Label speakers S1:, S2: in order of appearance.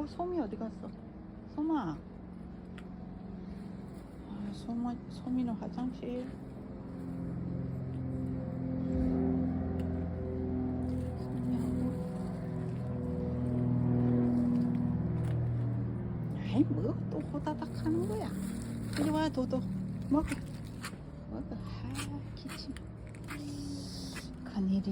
S1: 솜이 어디 갔어? 솜아. 아, 솜이는 화장실. 아이, 뭐 또 호다닥 하는 거야. 이리 와, 도도. 먹어. 아, 기침. 큰일이네.